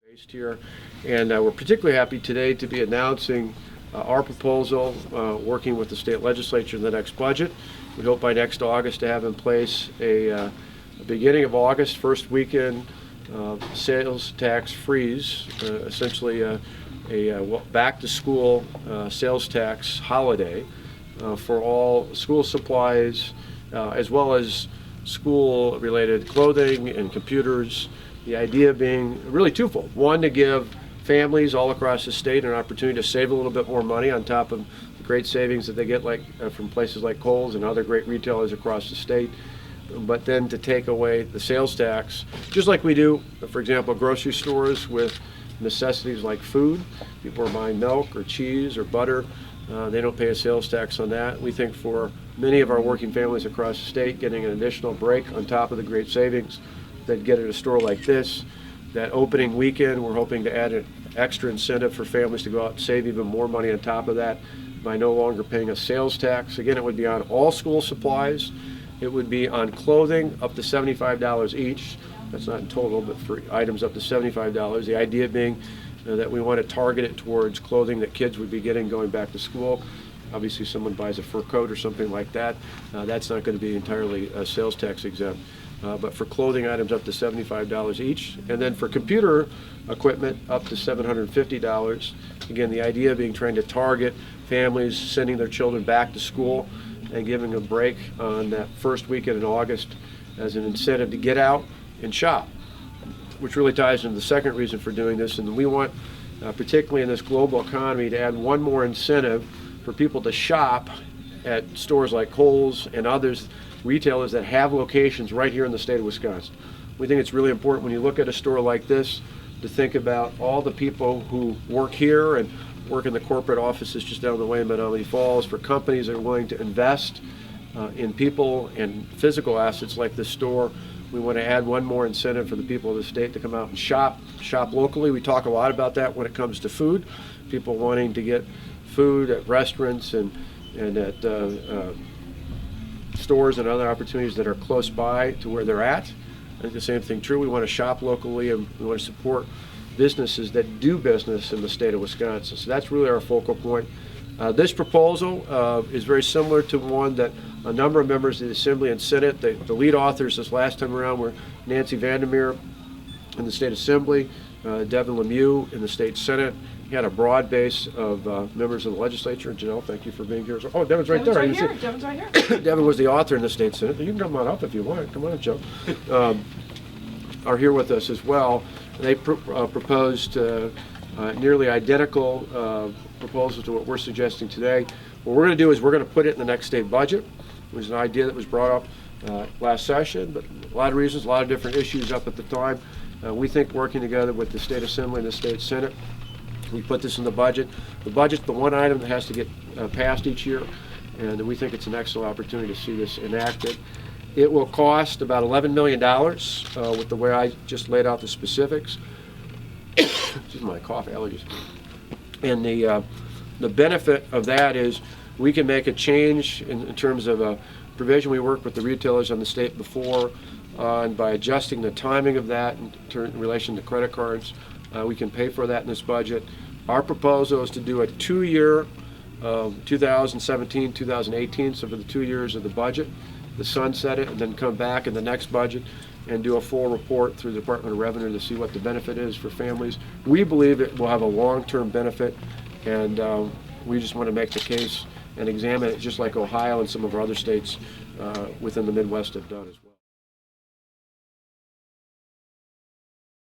Based here, and we're particularly happy today to be announcing our proposal, working with the state legislature in the next budget. We hope by next August to have in place a beginning of August, first weekend sales tax freeze, essentially a back-to-school sales tax holiday for all school supplies, as well as school-related clothing and computers. The idea being really twofold. One, to give families all across the state an opportunity to save a little bit more money on top of the great savings that they get from places like Kohl's and other great retailers across the state. But then to take away the sales tax, just like we do, for example, grocery stores with necessities like food. People are buying milk or cheese or butter. They don't pay a sales tax on that. We think for many of our working families across the state, getting an additional break on top of the great savings that get at a store like this, that opening weekend, we're hoping to add an extra incentive for families to go out and save even more money on top of that by no longer paying a sales tax. Again, it would be on all school supplies. It would be on clothing up to $75 each. That's not in total, but for items up to $75. The idea being that we want to target it towards clothing that kids would be getting going back to school. Obviously, someone buys a fur coat or something like that, that's not going to be entirely sales tax exempt. But for clothing items up to $75 each, and then for computer equipment up to $750. Again, the idea being trying to target families sending their children back to school and giving a break on that first weekend in August as an incentive to get out and shop, which really ties into the second reason for doing this. And we want, particularly in this global economy, to add one more incentive for people to shop at stores like Kohl's and others, retailers that have locations right here in the state of Wisconsin. We think it's really important when you look at a store like this to think about all the people who work here and work in the corporate offices just down the way in Menomonee Falls, for companies that are willing to invest in people and physical assets like this store. We want to add one more incentive for the people of the state to come out and shop locally. We talk a lot about that when it comes to food. People wanting to get food at restaurants and at stores and other opportunities that are close by to where they're at. I think the same thing true. We want to shop locally, and we want to support businesses that do business in the state of Wisconsin. So that's really our focal point. This proposal is very similar to one that a number of members of the Assembly and Senate, the lead authors this last time around were Nancy Vandermeer in the State Assembly, Devin Lemieux in the State Senate. He had a broad base of members of the legislature. Janelle, thank you for being here. Oh, Devin's right there. Devin's right here. Devin was the author in the State Senate. You can come on up if you want. Come on up, Joe. Are here with us as well. They proposed nearly identical proposals to what we're suggesting today. What we're going to do is we're going to put it in the next state budget. It was an idea that was brought up last session, but a lot of reasons, a lot of different issues up at the time. We think working together with the State Assembly and the State Senate, we put this in the budget. The budget's the one item that has to get passed each year, and we think it's an excellent opportunity to see this enacted. It will cost about $11 million with the way I just laid out the specifics. Excuse my cough, allergies. And the benefit of that is we can make a change in terms of a provision. We worked with the retailers on the state before, and by adjusting the timing of that in relation to credit cards, we can pay for that in this budget. Our proposal is to do a 2-year, 2017, 2018, so for the 2 years of the budget, the sunset it, and then come back in the next budget and do a full report through the Department of Revenue to see what the benefit is for families. We believe it will have a long-term benefit, and we just want to make the case and examine it just like Ohio and some of our other states within the Midwest have done as well.